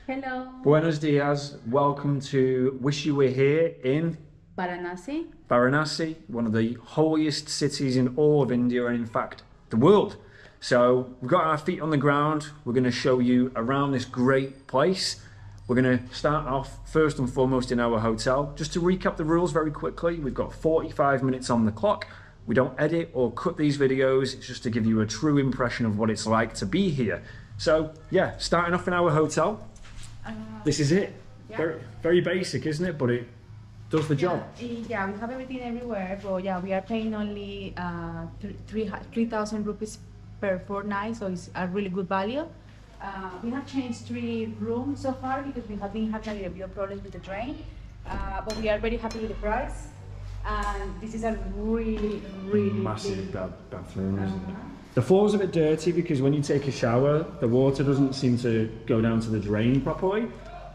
Hello. Buenos dias. Welcome to Wish You Were Here in Varanasi. Varanasi, one of the holiest cities in all of India and in fact the world. So we've got our feet on the ground. We're going to show you around this great place. We're going to start off first and foremost in our hotel. Just to recap the rules very quickly, we've got 45 minutes on the clock. We don't edit or cut these videos. It's just to give you a true impression of what it's like to be here. So yeah, starting off in our hotel. This is it. Yeah. Very basic, isn't it? But it does the job. Yeah, we have everything everywhere, but yeah, we are paying only 3,000 rupees per fortnight, so it's a really good value. We have changed 3 rooms so far because we have been having a little problems with the drain, but we are very happy with the price. And this is a really massive bathroom, isn't it? The floor's a bit dirty because when you take a shower, the water doesn't seem to go down to the drain properly.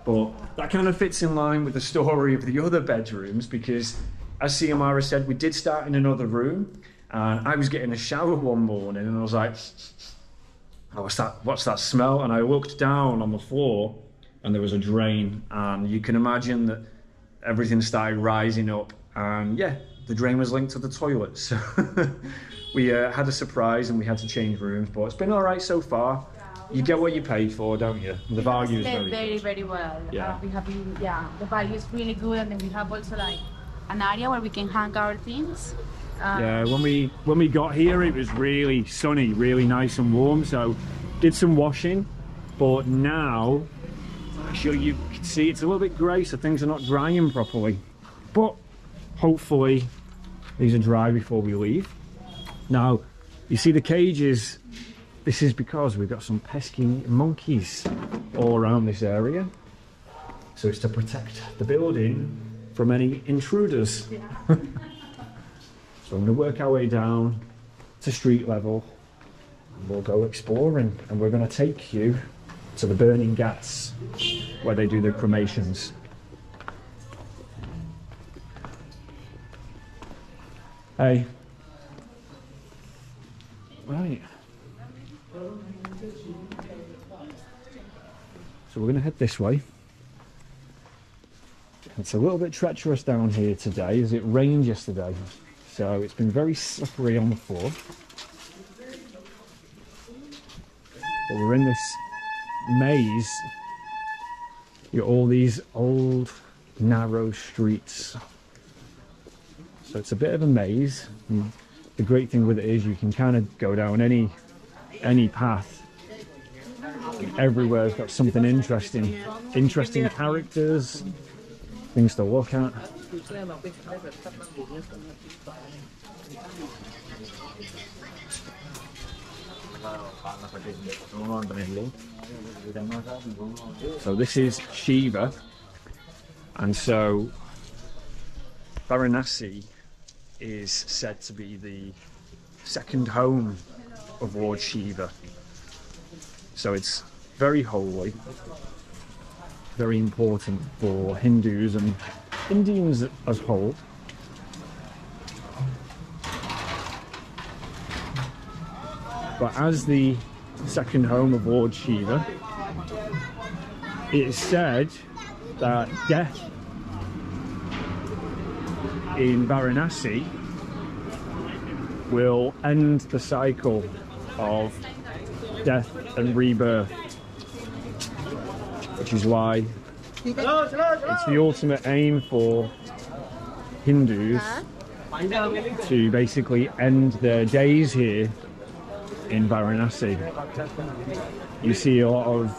But that kind of fits in line with the story of the other bedrooms because, as Siamara said, we did start in another room. And I was getting a shower one morning and I was like, oh, what's that smell? And I looked down on the floor and there was a drain. And you can imagine that everything started rising up. And yeah, the drain was linked to the toilet. So we had a surprise and we had to change rooms, but it's been all right so far. You get what you pay for, don't you? The value is very well. Yeah. We have been, the value is really good, and then we have also like an area where we can hang our things. Yeah, when we got here, it was really sunny, really nice and warm. So did some washing, but now I'm sure you can see it's a little bit grey, so things are not drying properly. But hopefully these are dry before we leave. Now, you see the cages, this is because we've got some pesky monkeys all around this area. So it's to protect the building from any intruders. Yeah. So I'm going to work our way down to street level and we'll go exploring, and we're going to take you to the burning Ghats where they do the cremations. Hey. Right. So we're going to head this way. It's a little bit treacherous down here today as it rained yesterday. So it's been very slippery on the floor. But we're in this maze. You've got all these old narrow streets. So it's a bit of a maze. And the great thing with it is you can kind of go down any path. Everywhere's got something interesting characters, things to look at. So this is Shiva, and so Varanasi is said to be the second home of Lord Shiva. So it's very holy, very important for Hindus and Indians as a whole. But as the second home of Lord Shiva, it is said that death in Varanasi will end the cycle of death and rebirth, which is why it's the ultimate aim for Hindus to basically end their days here in Varanasi. You see a lot of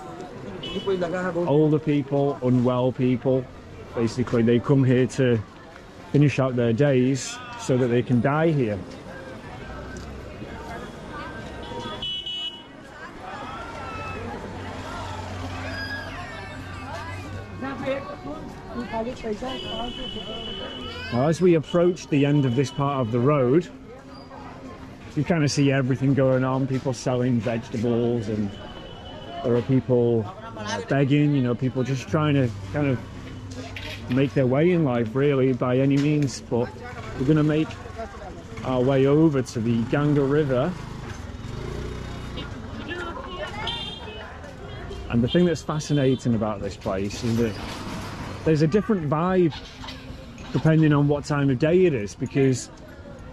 older people, unwell people, basically they come here to finish out their days so that they can die here. Now, as we approach the end of this part of the road, you kind of see everything going on, people selling vegetables, and there are people begging, you know, people just trying to kind of make their way in life really by any means. But we're going to make our way over to the Ganga River And the thing that's fascinating about this place is that there's a different vibe depending on what time of day it is, because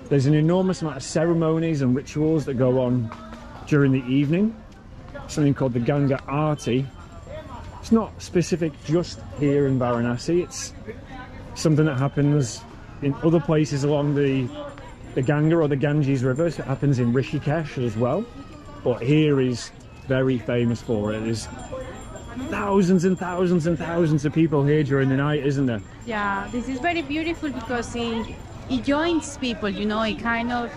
there's an enormous amount of ceremonies and rituals that go on during the evening. Something called the Ganga Aarti. It's not specific just here in Varanasi, it's something that happens in other places along the Ganga or the Ganges rivers. It happens in Rishikesh as well, but here is very famous for it. There's thousands and thousands and thousands of people here during the night, isn't there? Yeah, this is very beautiful because it joins people, you know, it kind of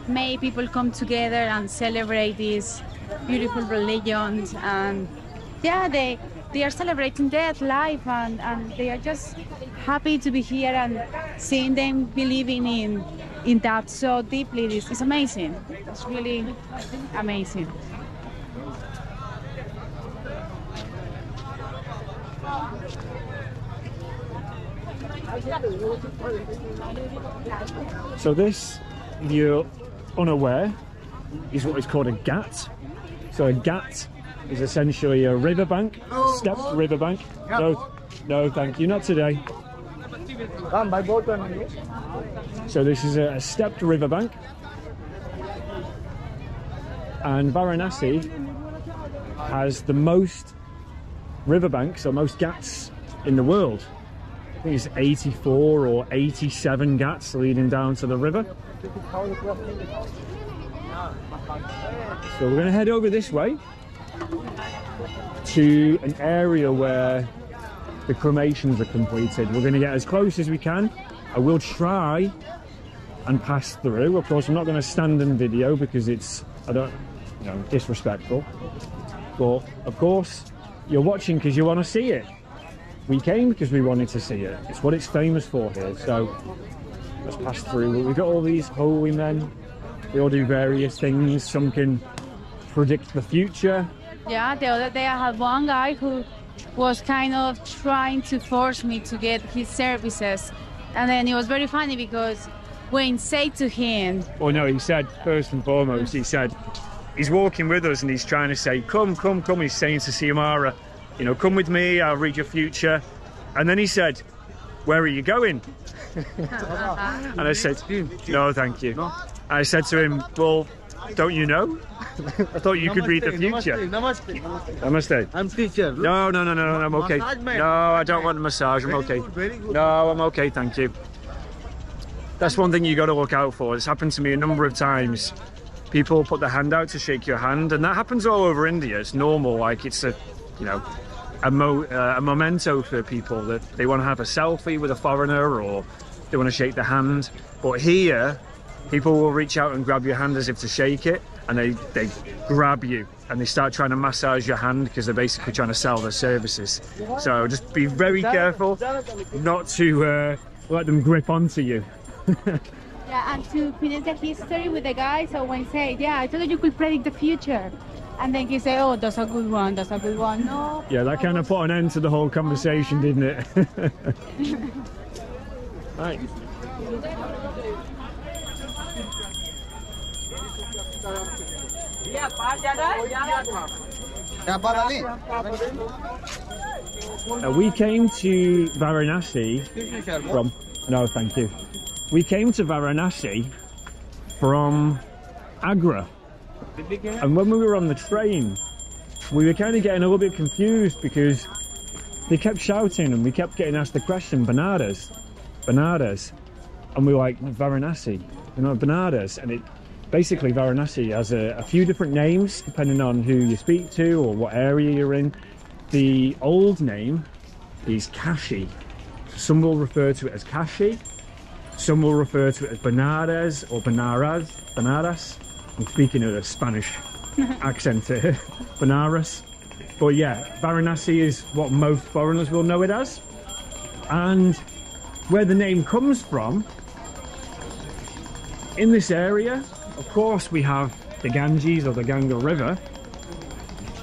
made people come together and celebrate these beautiful religions. And yeah, they are celebrating death, life, and they are just happy to be here and seeing them believing in that so deeply. It's amazing. It's really amazing. So this, if you're unaware, is what is called a Ghat. So a Ghat is essentially a riverbank, stepped riverbank. No, thank you, not today. So this is a stepped riverbank, and Varanasi has the most riverbanks, or most Ghats in the world. I think it's 84 or 87 Ghats leading down to the river. So we're going to head over this way to an area where the cremations are completed. We're going to get as close as we can. I will try and pass through. Of course, I'm not going to stand and video because it's, disrespectful. But of course, you're watching because you want to see it. We came because we wanted to see it. It's what it's famous for here. So let's pass through. We've got all these holy men. They all do various things. Some can predict the future. Yeah, the other day I had one guy who was kind of trying to force me to get his services. And then it was very funny because Wayne said to him... Well, no, he said, first and foremost, he said, he's walking with us and he's trying to say, come. He's saying to Siamara, you know, come with me, I'll read your future. And then he said, where are you going? And I said, no, thank you. And I said to him, well, don't you know? I thought you could read the future. Namaste. I'm teacher. No, I'm okay. No, I don't want a massage, I'm okay. No, I'm okay, thank you. That's one thing you got to look out for. It's happened to me a number of times. People put their hand out to shake your hand, and that happens all over India. It's normal, like it's a memento for people that they want to have a selfie with a foreigner or they want to shake the hand. But here, people will reach out and grab your hand as if to shake it, and they grab you and they start trying to massage your hand because they're basically trying to sell their services. So just be very careful not to let them grip onto you. Yeah, and to finish the history with the guy, so when he said, yeah, I thought you could predict the future. And then he said, oh, that's a good one, no. Yeah, that kind of put an end to the whole conversation, didn't it? Right. We came to Varanasi from... No, thank you. We came to Varanasi from Agra. And when we were on the train, we were kind of getting a little bit confused because they kept shouting and we kept getting asked the question, Benares. And we were like, Varanasi, Benares. And it basically, Varanasi has a few different names depending on who you speak to or what area you're in. The old name is Kashi. Some will refer to it as Kashi. Some will refer to it as Benares or Benares. I'm speaking of a Spanish accent here, Benares. But yeah, Varanasi is what most foreigners will know it as. And where the name comes from, in this area, of course, we have the Ganges or the Ganga River,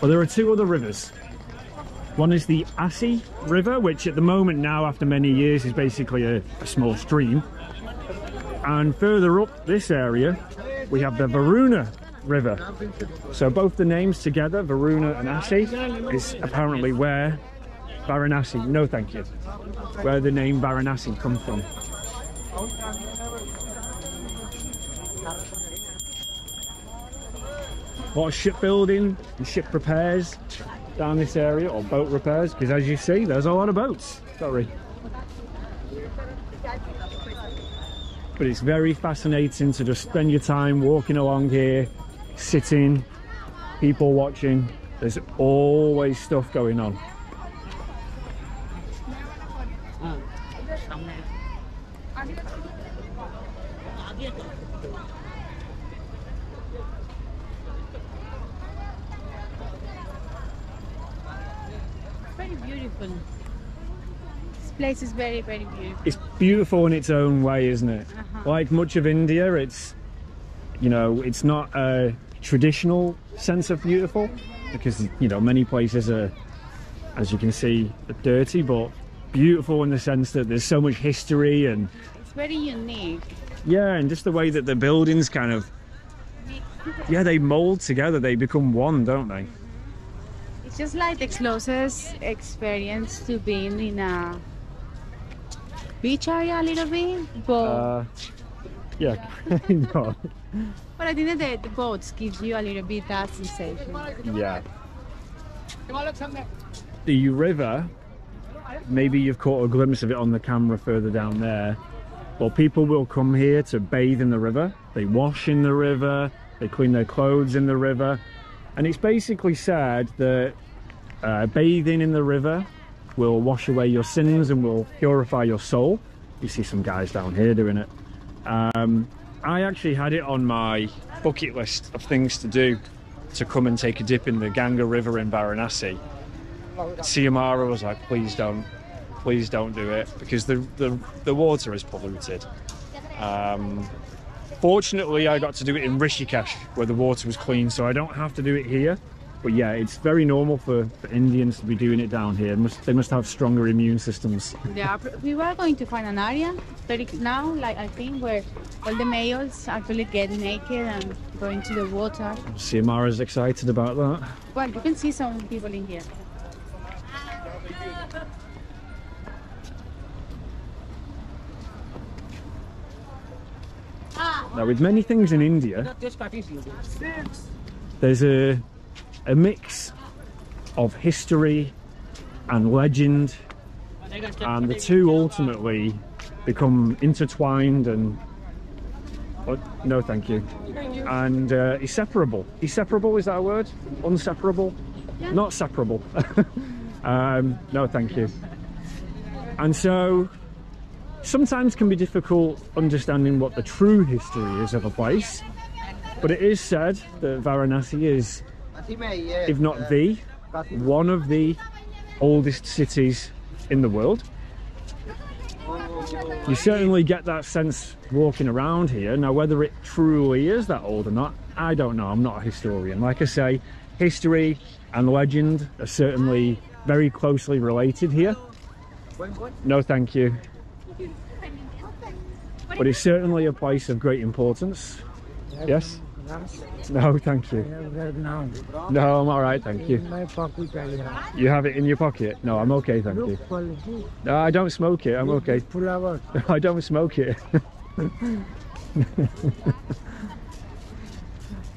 but there are two other rivers. One is the Asi River, which at the moment now, after many years, is basically a small stream. And further up this area, we have the Varuna River. So both the names together, Varuna and Asi, is apparently where Varanasi, no thank you, where the name Varanasi comes from. A lot of shipbuilding and ship repairs down this area, or boat repairs, because as you see, there's a lot of boats. Sorry. But it's very fascinating to just spend your time walking along here, sitting, people watching. There's always stuff going on. Very beautiful. This place is very, very beautiful. It's beautiful in its own way, isn't it? Like much of India, it's, you know, it's not a traditional sense of beautiful, because, you know, many places are, as you can see, dirty, but beautiful in the sense that there's so much history, and it's very unique. Yeah, and just the way that the buildings kind of, yeah, they mold together, they become one, don't they? It's just like the closest experience to being in a beach area a little bit, but yeah, no. But I think that the boats gives you a little bit that sensation. Yeah. The river, maybe you've caught a glimpse of it on the camera further down there. Well, people will come here to bathe in the river. They wash in the river, they clean their clothes in the river. And it's basically said that bathing in the river will wash away your sins and will purify your soul. You see some guys down here doing it. I actually had it on my bucket list of things to do, to come and take a dip in the Ganga River in Varanasi. Siamara was like, please don't do it, because the water is polluted. Fortunately, I got to do it in Rishikesh, where the water was clean, so I don't have to do it here. But yeah, it's very normal for Indians to be doing it down here. They must have stronger immune systems. Yeah, we were going to find an area, but now, like, I think where all the males actually get naked and go into the water. Siamara's excited about that. Well, you can see some people in here. Now, with many things in India, there's a mix of history and legend, and the two ultimately become intertwined and no thank you, and inseparable. Inseparable, is that a word? Unseparable? Yeah. Not separable. No thank you. And so sometimes can be difficult understanding what the true history is of a place, but it is said that Varanasi is, if not the, one of the oldest cities in the world. You certainly get that sense walking around here. Now, whether it truly is that old or not, I don't know. I'm not a historian. Like I say, history and legend are certainly very closely related here. No thank you. But it's certainly a place of great importance. Yes? No, thank you. No, I'm all right, thank you. You have it in your pocket? No, I'm okay, thank you. No, I don't smoke it, I'm okay. I don't smoke it.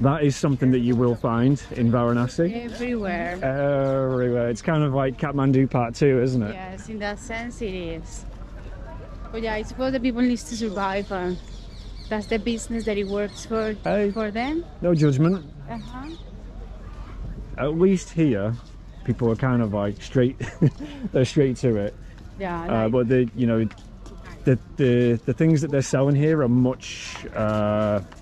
That is something that you will find in Varanasi. Everywhere. Everywhere. It's kind of like Kathmandu Part 2, isn't it? Yes, in that sense it is. But yeah, I suppose the people need to survive, and that's the business that it works for them. No judgment. At least here, people are kind of like straight. They're straight to it. Yeah. But the things that they're selling here are much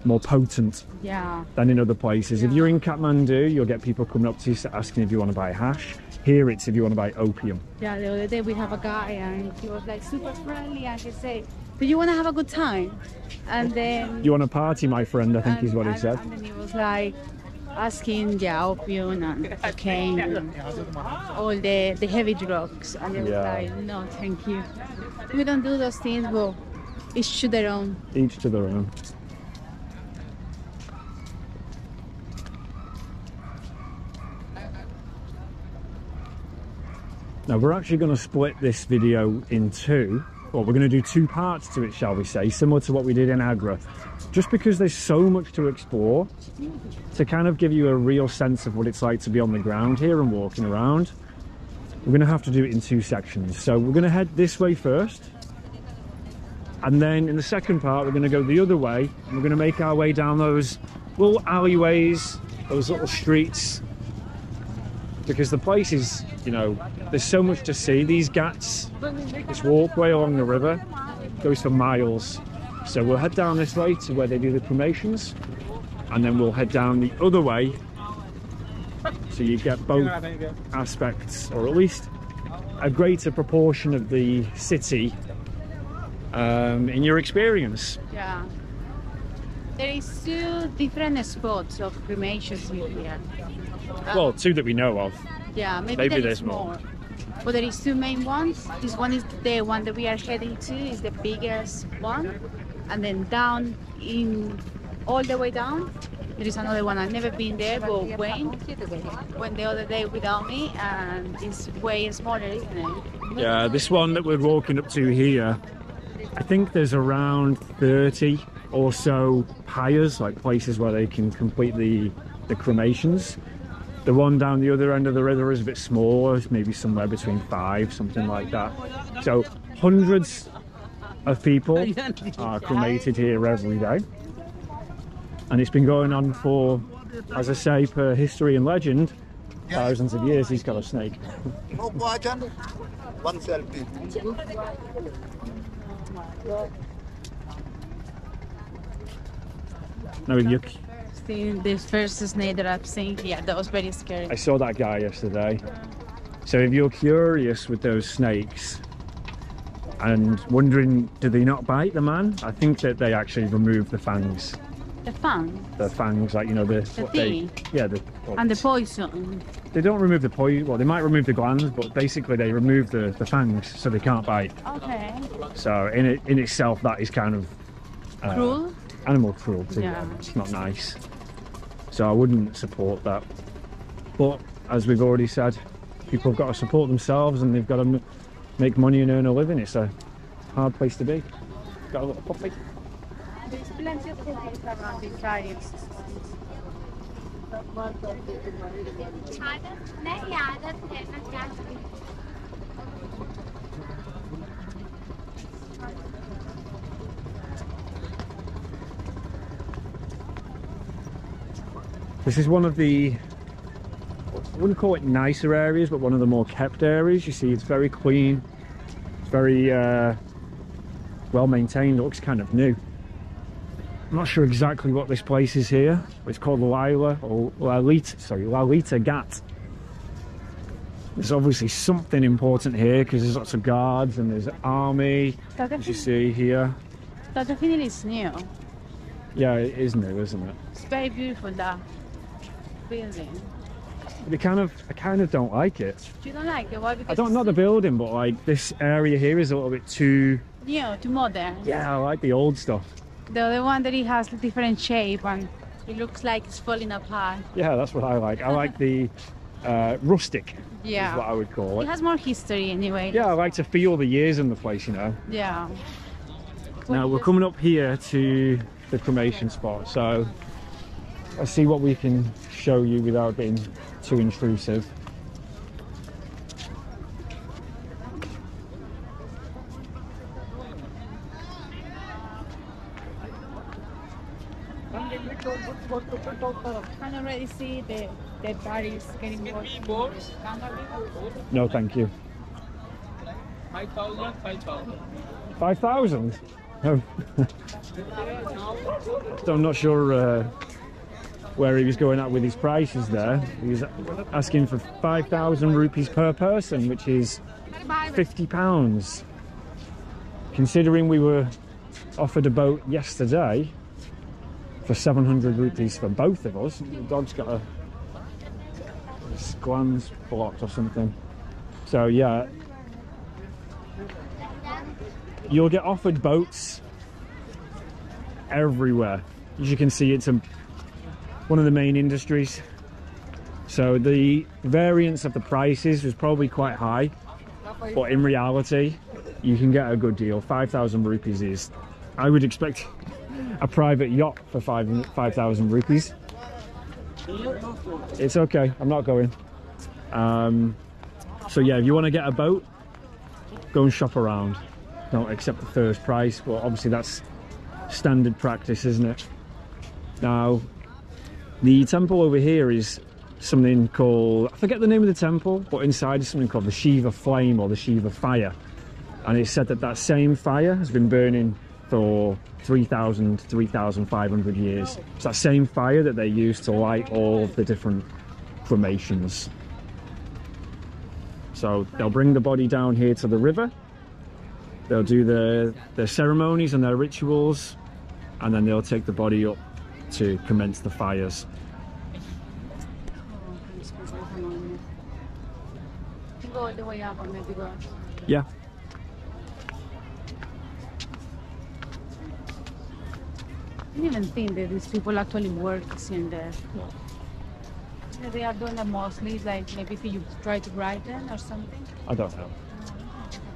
more potent than in other places. If you're in Kathmandu, you'll get people coming up to you asking if you want to buy hash. Here it's if you want to buy opium. Yeah, the other day we have a guy and he was like super friendly, and he said, do you want to have a good time? And then... You want to party, my friend, I think is what he said. And then he was like asking, opium and cocaine and all the heavy drugs. And they was like, no, thank you. We don't do those things, but each to their own. Each to their own. Now we're actually going to split this video in two. Well, we're going to do two parts to it, shall we say, similar to what we did in Agra. Just because there's so much to explore, to kind of give you a real sense of what it's like to be on the ground here and walking around, we're going to have to do it in two sections. So we're going to head this way first, and then in the second part we're going to go the other way, and we're going to make our way down those little alleyways, those little streets, because the place is, you know, there's so much to see. These Ghats, this walkway along the river, goes for miles. So we'll head down this way to where they do the cremations, and then we'll head down the other way, so you get both aspects, or at least a greater proportion of the city in your experience. Yeah. There is two different spots of cremations here. Well, two that we know of. Yeah, maybe there's more. But there is two main ones. This one is the one that we are heading to, is the biggest one. And then down, all the way down, there is another one. I've never been there, but Wayne went the other day without me, and it's way smaller, isn't it? Yeah, this one that we're walking up to here, I think there's around 30 or so pyres, like places where they can complete the cremations. The one down the other end of the river is a bit smaller, maybe somewhere between 5, something like that. So hundreds of people are cremated here every day, and it's been going on for, as I say, per history and legend, thousands of years. He's got a snake. One selfie. No, you, The first snake that I've seen here, that was very scary. I saw that guy yesterday. So if you're curious with those snakes and wondering, do they not bite the man? I think that they actually remove the fangs. The fangs? The fangs, like, you know, the teeth? Yeah, And the poison? They don't remove the poison, well, they might remove the glands, but basically they remove the fangs so they can't bite. Okay. So in itself, that is kind of Cruel? Animal cruelty. Yeah. It's not nice. So I wouldn't support that. But as we've already said, people have got to support themselves, and they've got to make money and earn a living. It's a hard place to be. Got a little puppy. There's plenty of people around this area. This is one of the, I wouldn't call it nicer areas, but one of the more kept areas. You see, it's very clean, it's very well maintained. It looks kind of new. I'm not sure exactly what this place is here, but it's called Lalita Ghat. There's obviously something important here, because there's lots of guards and there's army, as you see here. That definitely is new. Yeah, it is new, isn't it? It's very beautiful, that building. But I kind of don't like it. You don't like it? Why? Because I don't know the building, but like this area here is a little bit too new, too modern. Yeah, I like the old stuff. The other one that it has a different shape and it looks like it's falling apart. Yeah, that's what I like. I like the rustic. Yeah, is what I would call it. It has more history anyway. Yeah, I like to feel the years in the place, you know. Yeah. Now we're coming up here to the cremation spot, so let's see what we can show you without being too intrusive. I can already see the bodies getting more. No, thank you. 5,000, 5,000. 5,000? Oh. So I'm not sure where he was going at with his prices there. He was asking for 5,000 rupees per person, which is £50. Considering we were offered a boat yesterday for 700 rupees for both of us. The dog's got his glands blocked or something. So yeah, you'll get offered boats everywhere. As you can see, it's one of the main industries. So the variance of the prices was probably quite high. but in reality, you can get a good deal. 5,000 rupees is, I would expect a private yacht for 5,000 rupees. It's okay, I'm not going. So yeah, if you want to get a boat, go and shop around. Don't accept the first price, but obviously that's standard practice, isn't it? Now, the temple over here is something called, I forget the name of the temple, but inside is something called the Shiva flame or the Shiva fire. And it's said that that same fire has been burning for 3,500 years. It's that same fire that they use to light all of the different cremations. So they'll bring the body down here to the river, they'll do their ceremonies and their rituals, and then they'll take the body up to commence the fires. Go all the way up or maybe go. Yeah. I didn't even think that these people actually work in there. They are doing that mostly, like maybe if you try to write them or something. I don't know.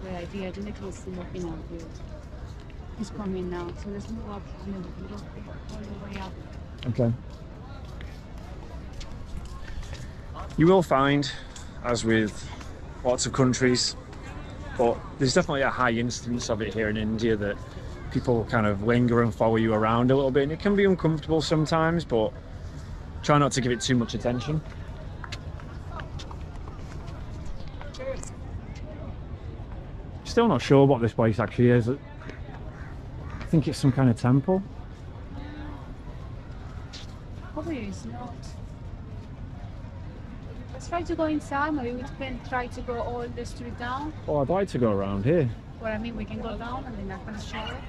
The idea, I think he's looking out here. He's coming now, so let's move up and then we go all the way up. Okay. You will find, as with lots of countries, but there's definitely a high instance of it here in India, that people kind of linger and follow you around a little bit, and it can be uncomfortable sometimes, but try not to give it too much attention. Still not sure what this place actually is. I think it's some kind of temple. Probably it's not. Let's try to go inside. Maybe we can try to go all the street down. Oh, I'd like to go around here. Well, I mean, we can go down and then I can show it.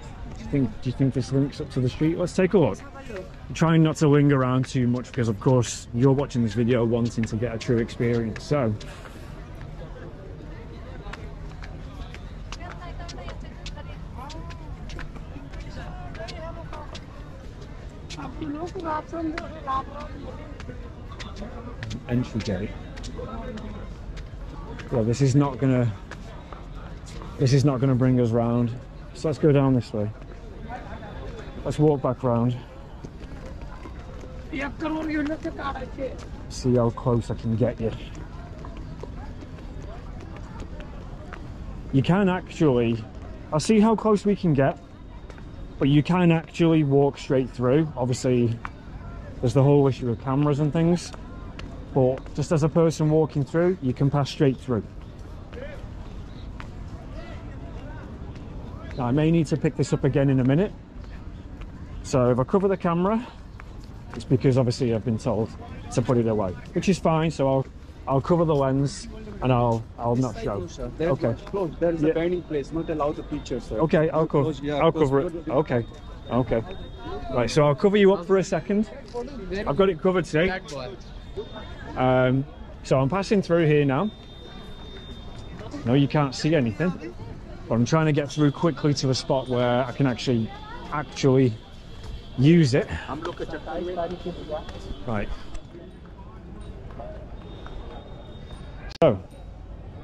Do you think this links up to the street? Let's take a look. Let's have a look. I'm trying not to linger around too much because, of course, you're watching this video wanting to get a true experience. So, entry gate. Well, this is not gonna bring us round. So let's go down this way. Let's walk back round. See how close I can get you. You can actually, I'll see how close we can get, but you can actually walk straight through. Obviously, there's the whole issue of cameras and things, but just as a person walking through, you can pass straight through. Now, I may need to pick this up again in a minute. So if I cover the camera, it's because obviously I've been told to put it away, which is fine. So I'll cover the lens and I'll not show. Okay. There's a burning place, not allowed the pictures, sir. Okay, I'll cover it. Okay. Okay. Right, so I'll cover you up for a second. I've got it covered, see? So I'm passing through here now. No, you can't see anything, but I'm trying to get through quickly to a spot where I can actually use it. Right. So,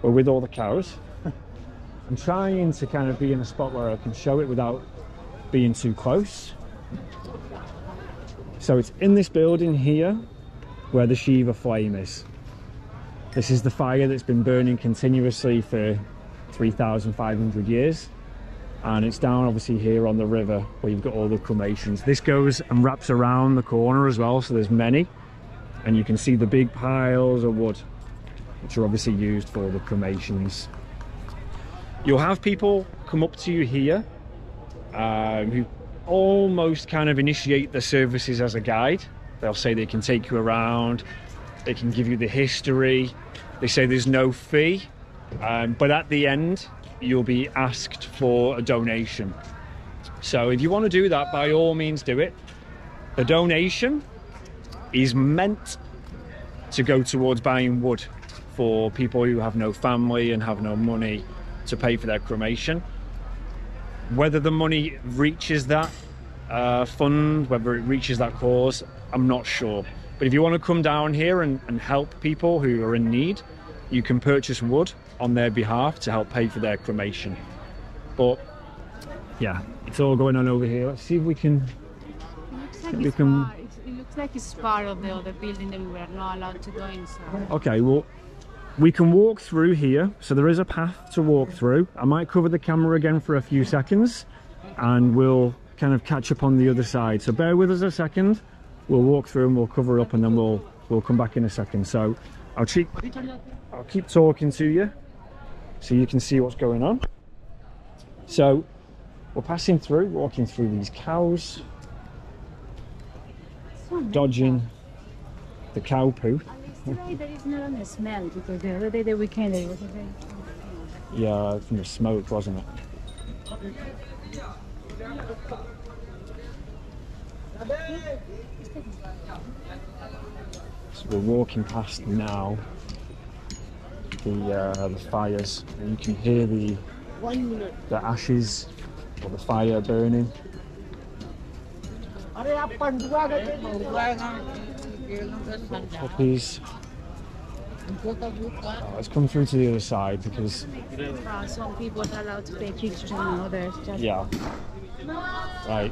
we're with all the cows. I'm trying to kind of be in a spot where I can show it without being too close. So it's in this building here where the Shiva flame is. This is the fire that's been burning continuously for 3,500 years. And it's down obviously here on the river where you've got all the cremations. This goes and wraps around the corner as well, so there's many. And you can see the big piles of wood, which are obviously used for the cremations. You'll have people come up to you here who almost kind of initiate the services as a guide. They'll say they can take you around, they can give you the history. They say there's no fee, but at the end, you'll be asked for a donation. So if you want to do that, by all means do it. The donation is meant to go towards buying wood for people who have no family and have no money to pay for their cremation. Whether the money reaches that fund, whether it reaches that cause, I'm not sure. But if you want to come down here and help people who are in need, you can purchase wood on their behalf to help pay for their cremation. But yeah, it's all going on over here. Let's see if we can. It looks like it's part of the other building that we were not allowed to go inside. Okay, well, we can walk through here. So there is a path to walk through. I might cover the camera again for a few seconds and we'll kind of catch up on the other side. So bear with us a second. We'll walk through and we'll cover up and then we'll come back in a second. So I'll keep talking to you so you can see what's going on. So we're passing through, walking through these cows, dodging the cow poo. Today there is not a smell because the other day, the weekend, it was a very Yeah, from the smoke, wasn't it? So we're walking past now the fires, and you can hear the ashes or the fire burning. Puppies. Let's come through to the other side because some people are allowed to take pictures and others just... yeah. Right.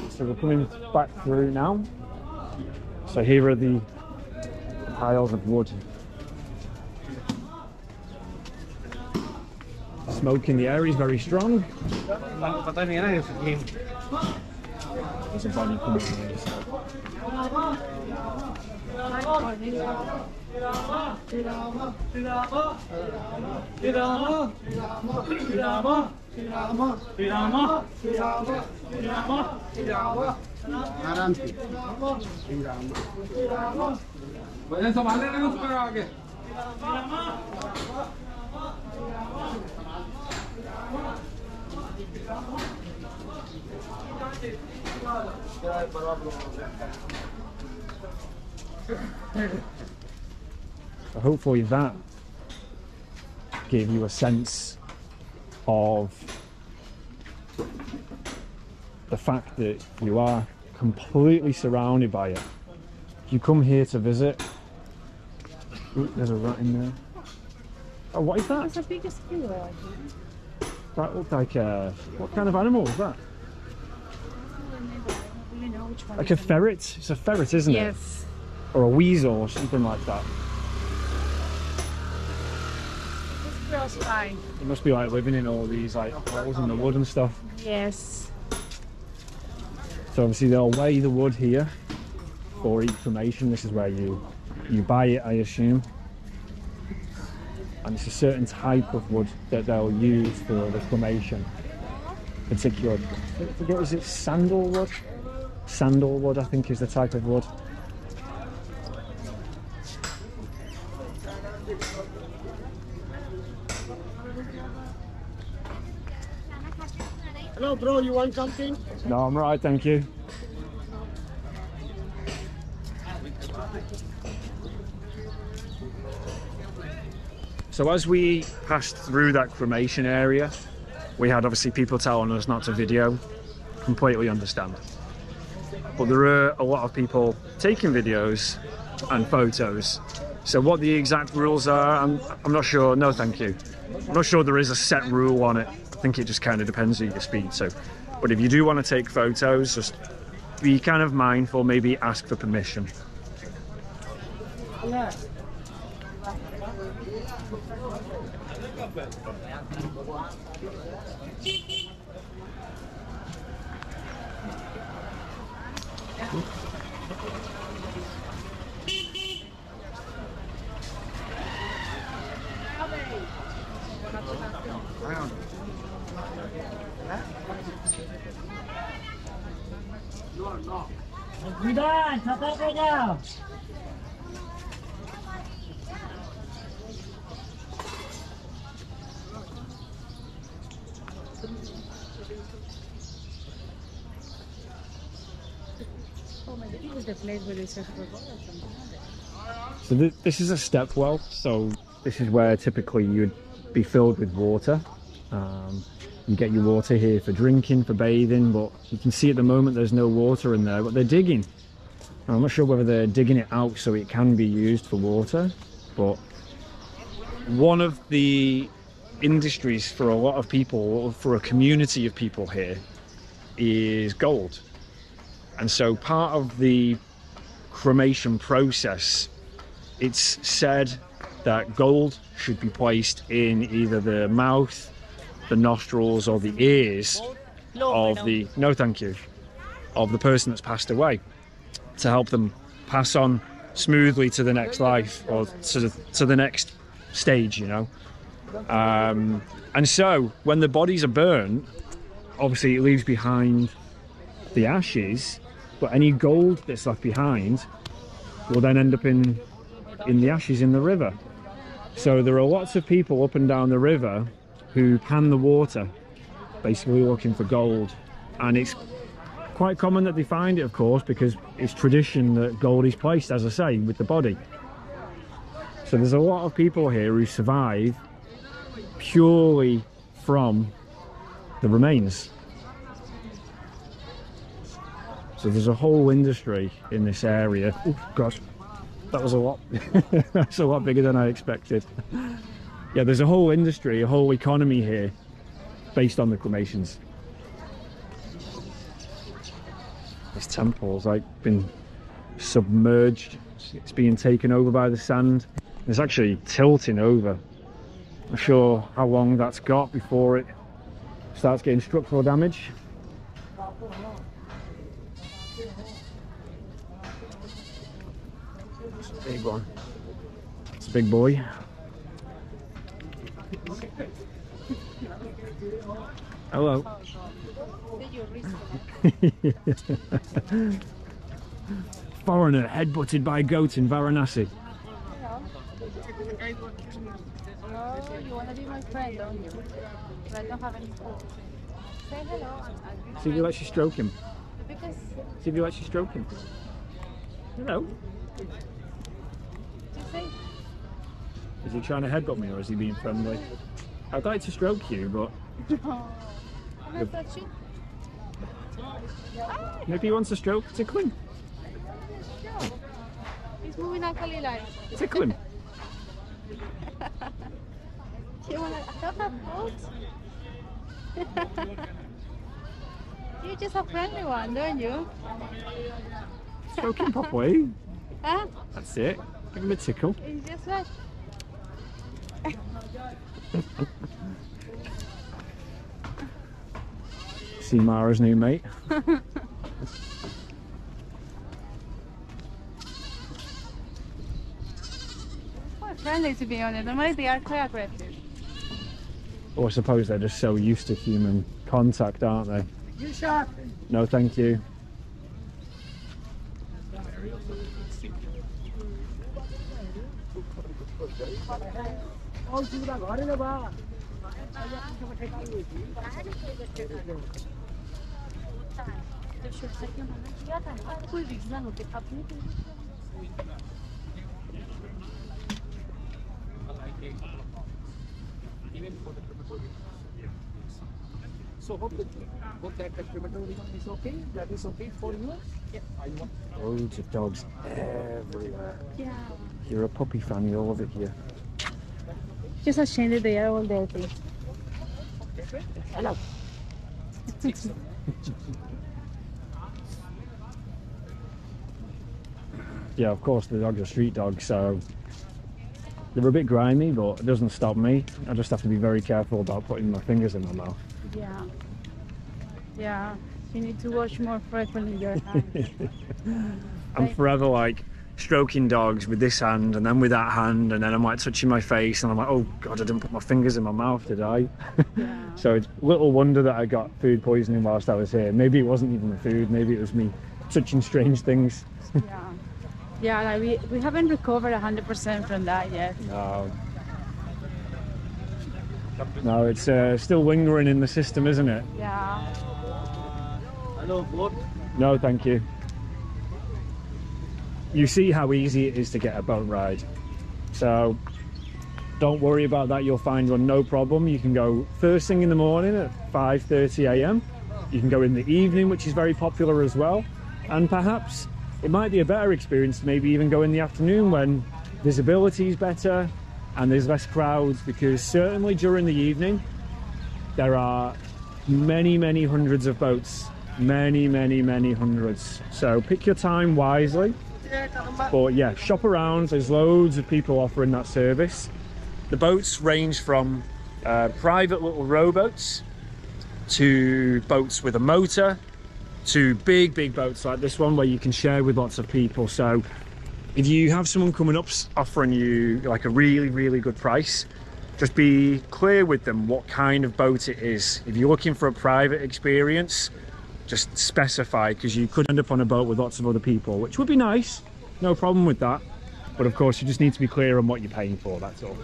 So we're coming back through now. So here are the piles of wood. The smoke in the air is very strong. There's a body coming in. So hopefully that gave you a sense of the fact that you are completely surrounded by it. If you come here to visit, ooh, there's a rat in there. Oh, what is that? It's a big squirrel. That looked like a... what kind of animal is that? Like a ferret? It's a ferret, isn't it? Yes. Or a weasel or something like that. This squirrel's fine. It must be like living in all these like holes in the wood and stuff. Yes. So obviously they'll weigh the wood here for each cremation. This is where you buy it, I assume. And it's a certain type of wood that they'll use for the cremation. Particular, I forget, is it sandalwood? Sandalwood, I think, is the type of wood. Hello, bro. You want something? No, I'm right, thank you. So as we passed through that cremation area, we had obviously people telling us not to video. Completely understand. But there are a lot of people taking videos and photos. So what the exact rules are, I'm not sure. No, thank you. I'm not sure there is a set rule on it. I think it just kind of depends who you speak to. But if you do want to take photos, just be kind of mindful, maybe ask for permission. This is the place where they serve for water. So this is a step well, so this is where typically you'd be filled with water. You get your water here for drinking, for bathing, but you can see at the moment there's no water in there, but they're digging. I'm not sure whether they're digging it out so it can be used for water, but one of the industries for a lot of people, for a community of people here, is gold. And so part of the cremation process, it's said that gold should be placed in either the mouth, the nostrils, or the ears of the, no thank you, of the person that's passed away, to help them pass on smoothly to the next life, or to the next stage, you know. And so when the bodies are burnt, obviously it leaves behind the ashes, but any gold that's left behind will then end up in the ashes in the river. So there are lots of people up and down the river who can the water, basically looking for gold. And it's quite common that they find it, of course, because it's tradition that gold is placed, as I say, with the body. So there's a lot of people here who survive purely from the remains. So there's a whole industry in this area. Oh gosh, that was a lot. That's a lot bigger than I expected. Yeah, there's a whole industry, a whole economy here based on the cremations. This temple's like been submerged. It's being taken over by the sand. It's actually tilting over. I'm not sure how long that's got before it starts getting structural damage. It's a big one. It's a big boy. Hello. Foreigner headbutted by goat in Varanasi. Oh, you want to be my friend, don't you? But I don't have any food. Say hello. See if you lets you stroke him. Because... See if you lets you stroke him. Hello. You say? Is he trying to headbutt me, or is he being friendly? I'd like to stroke you, but... Oh. Can I touch you? Maybe he wants a stroke. Tickle him. He's moving actually like... Tickle him. You want to... I don't have food. You're just a friendly one, don't you? Stroke him properly. Huh? That's it. Give him a tickle. It's just like... See Mara's new mate. Quite friendly, to be honest. Normally they are quite aggressive. Or I suppose they're just so used to human contact, aren't they? You shot. No, thank you. So hope that the crematorium is okay. That is okay for you. Yeah. Loads of dogs everywhere. Yeah. If you're a puppy fan, you'll love it here. Just ashamed that they are all dirty. Hello. Yeah, of course the dogs are street dogs, so they're a bit grimy, but it doesn't stop me. I just have to be very careful about putting my fingers in my mouth. Yeah. Yeah. You need to wash more frequently your hands. I'm forever like stroking dogs with this hand and then with that hand, and then I'm like touching my face and I'm like, oh god, I didn't put my fingers in my mouth, did I? Yeah. So it's little wonder that I got food poisoning whilst I was here. Maybe it wasn't even the food, maybe it was me touching strange things. Yeah. Yeah, like we haven't recovered 100% from that yet. No. No, it's still lingering in the system, isn't it? Yeah. Hello, boat. No, thank you. You see how easy it is to get a boat ride. So don't worry about that, you'll find one no problem. You can go first thing in the morning at 5:30 AM. You can go in the evening, which is very popular as well. And perhaps it might be a better experience to maybe even go in the afternoon when visibility is better and there's less crowds, because certainly during the evening there are many hundreds of boats, many hundreds. So pick your time wisely, but yeah, shop around. There's loads of people offering that service. The boats range from private little rowboats to boats with a motor to big boats like this one where you can share with lots of people. So if you have someone coming up offering you like a really good price, just be clear with them what kind of boat it is. If you're looking for a private experience, just specify, because you could end up on a boat with lots of other people, which would be nice, no problem with that, but of course you just need to be clear on what you're paying for, that's all.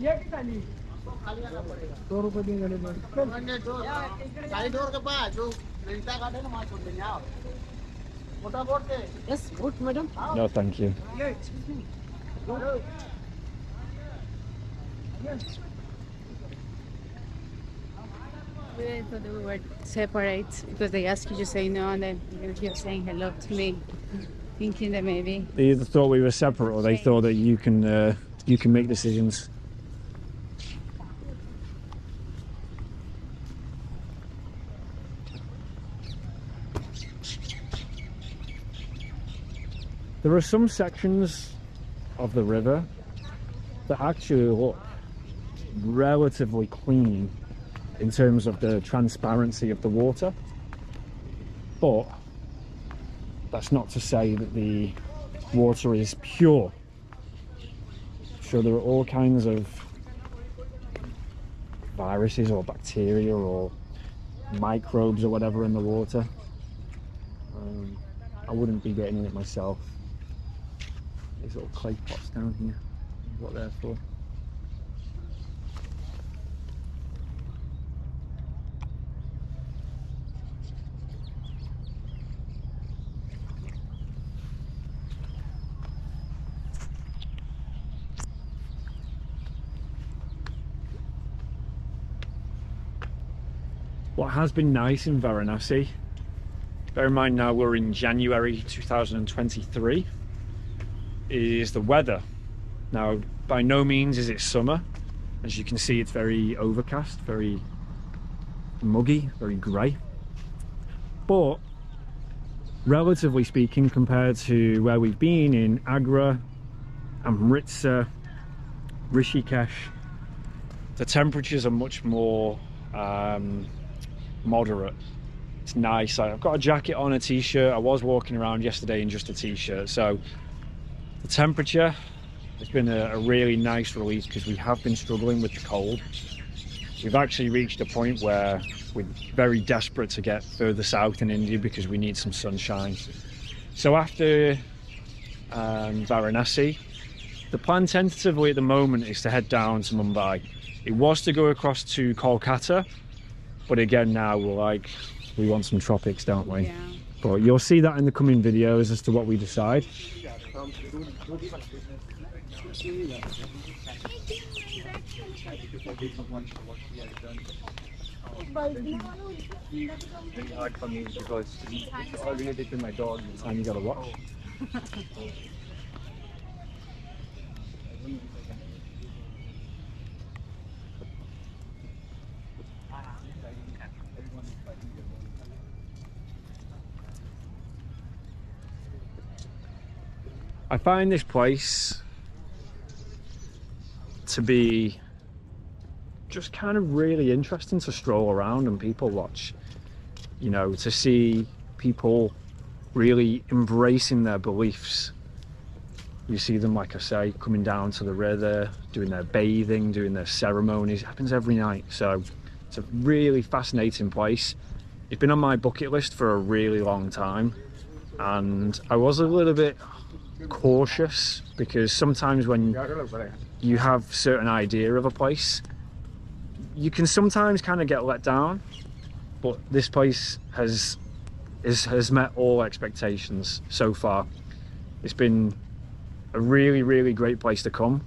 Yes, good, madam. No, thank you. We thought we were separate because they asked you to say no, and then you're saying hello to me, thinking that maybe They either thought we were separate, or they thought that you can make decisions. There are some sections of the river that actually look relatively clean in terms of the transparency of the water, but that's not to say that the water is pure. So there are all kinds of viruses or bacteria or microbes or whatever in the water. I wouldn't be getting in it myself. These little clay pots down here, what they're for. What has been nice in Varanasi, bear in mind now we're in January 2023, is the weather. Now, by no means is it summer. As you can see, it's very overcast, very muggy, very grey. But relatively speaking, compared to where we've been in Agra, Amritsar, Rishikesh, the temperatures are much more moderate. It's nice. I've got a jacket on, a t-shirt. I was walking around yesterday in just a t-shirt, so the temperature has been a really nice relief, because we have been struggling with the cold. We've actually reached a point where we're very desperate to get further south in India because we need some sunshine. So after Varanasi, the plan tentatively at the moment is to head down to Mumbai. It was to go across to Kolkata, but again now we want some tropics, don't we? yeah. But you'll see that in the coming videos as to what we decide. Very hard for me because it's all related to my dog and you gotta watch. I find this place to be just kind of really interesting to stroll around and people watch. You know, to see people really embracing their beliefs. You see them, like I say, coming down to the river, doing their bathing, doing their ceremonies. It happens every night. So it's a really fascinating place. It's been on my bucket list for a really long time, and I was a little bit cautious because sometimes when you have a certain idea of a place, you can sometimes kind of get let down, but this place has met all expectations so far. It's been a really great place to come.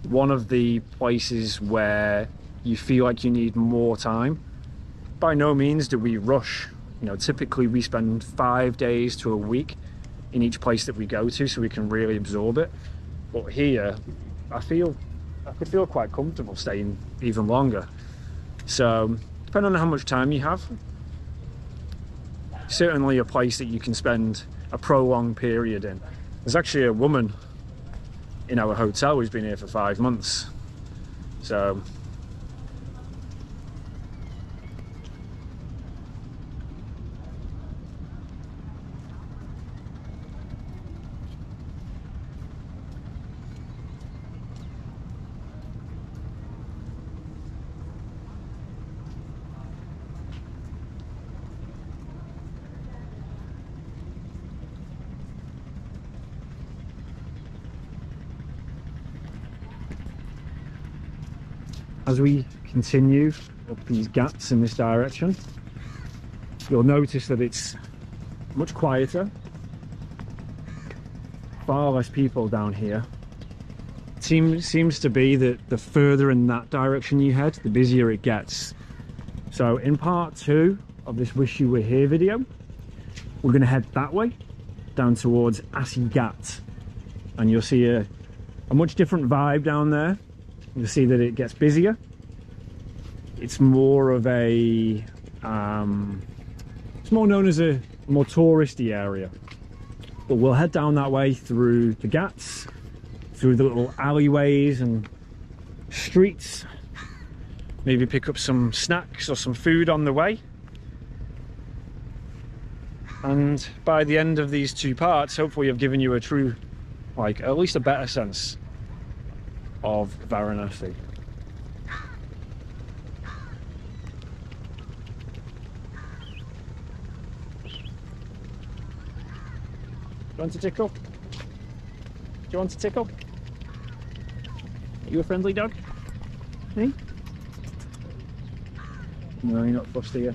One of the places where you feel like you need more time. By no means do we rush. You know, typically we spend 5 days to a week in each place that we go to, so we can really absorb it. But here, I could feel quite comfortable staying even longer. So, depending on how much time you have, certainly a place that you can spend a prolonged period in. There's actually a woman in our hotel who's been here for 5 months. So, as we continue up these Ghats in this direction, you'll notice that it's much quieter, far less people down here. Seems to be that the further in that direction you head, the busier it gets. So in part 2 of this Wish You Were Here video, we're going to head that way, down towards Ghats, and you'll see a much different vibe down there. You'll see that it gets busier. It's more of a, it's more known as a more touristy area. But we'll head down that way through the Ghats, through the little alleyways and streets. Maybe pick up some snacks or some food on the way. And by the end of these 2 parts, hopefully I've given you a true, like, at least a better sense of Varanasi. Do you want to tickle? Do you want to tickle? Are you a friendly dog? Hey? No, you're not fussed, are you?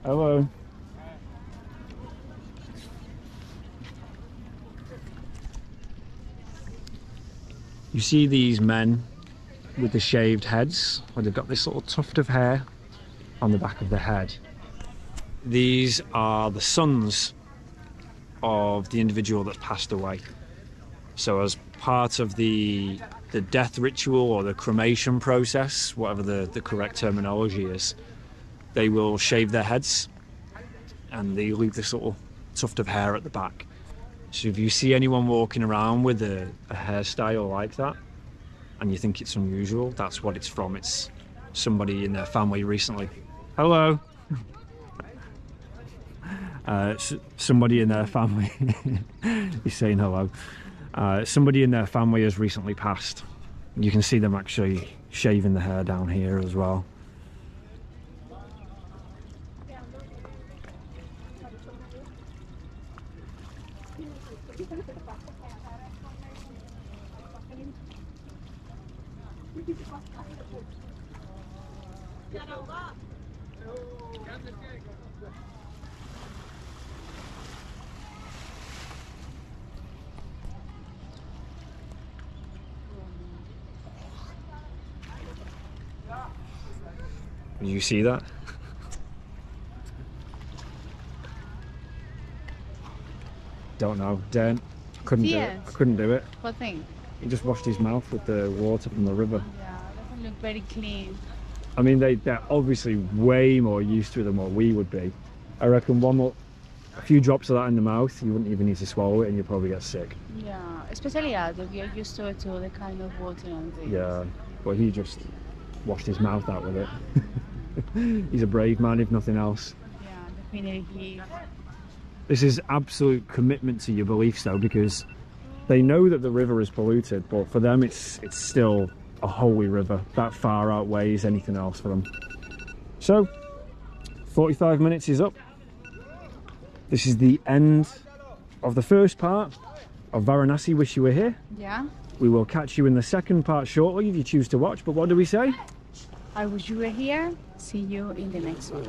Hello. You see these men with the shaved heads, where they've got this little tuft of hair on the back of their head. These are the sons of the individual that's passed away. So as part of the death ritual or the cremation process, whatever the correct terminology is, they will shave their heads and they leave this little tuft of hair at the back. So if you see anyone walking around with a hairstyle like that and you think it's unusual, that's what it's from. It's somebody in their family recently. Hello. Somebody in their family. He's saying hello. Somebody in their family has recently passed. You can see them actually shaving the hair down here as well. Did you see that? Don't know. Don't. Couldn't do it. I couldn't do it. What thing? He just washed his mouth with the water from the river. Yeah, doesn't look very clean. I mean, they're obviously way more used to it than what we would be. I reckon a few drops of that in the mouth, you wouldn't even need to swallow it and you'd probably get sick. Yeah, especially us, if you're used to it, to the kind of water and things. Yeah, but he just washed his mouth out with it. He's a brave man, if nothing else. Yeah, definitely. This is absolute commitment to your beliefs, though, because they know that the river is polluted, but for them it's still a holy river. That far outweighs anything else for them. So 45 minutes is up. This is the end of the first part of Varanasi. Wish you were here. Yeah. We will catch you in the second part shortly if you choose to watch, but what do we say? I wish you were here. See you in the next one.